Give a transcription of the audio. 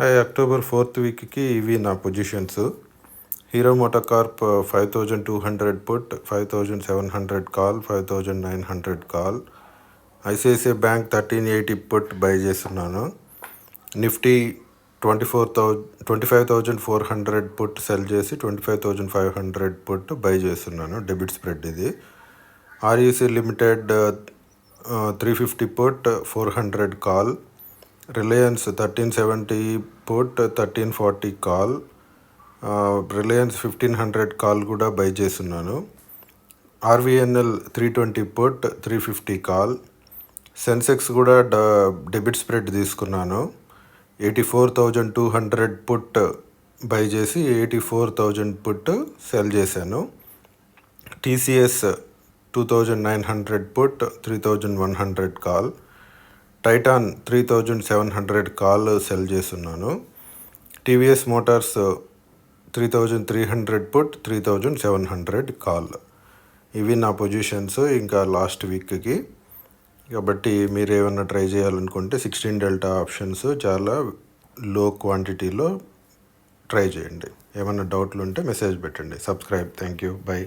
Hi, October 4th వీక్కి ఇవి నా positions. Hero MotoCorp 5200 put, 5700 call, 5900 call. ICICI bank 1380 put buy చేస్తున్నాను. నిఫ్టీ 25,400 పుట్ సెల్ చేసి 25,500 పుట్ బై చేస్తున్నాను. డెబిట్ స్ప్రెడ్ ఇది. REC limited 350 put, 400 call. Reliance 1370 put, 1340 call. Reliance 1500 call కూడా buy చేస్తున్నాను. RVNL 320 put, 350 call. సెన్సెక్స్ కూడా డెబిట్ స్ప్రెడ్ తీసుకున్నాను. 84,200 పుట్ బై చేసి 84,000 పుట్ సెల్ చేశాను. TCS 2,900 put, 3,100 call. Titan 3,700 call cell చేస్తున్నాను. TVS Motors 3,300 put, 3,700 call. ఇవి నా పొజిషన్స్ ఇంకా లాస్ట్ వీక్కి. కాబట్టి మీరు ఏమన్నా ట్రై చేయాలనుకుంటే 16 డెల్టా ఆప్షన్స్ చాలా లో క్వాంటిటీలో ట్రై చేయండి. ఏమన్నా డౌట్లు ఉంటే మెసేజ్ పెట్టండి. సబ్స్క్రైబ్. Thank you. బై.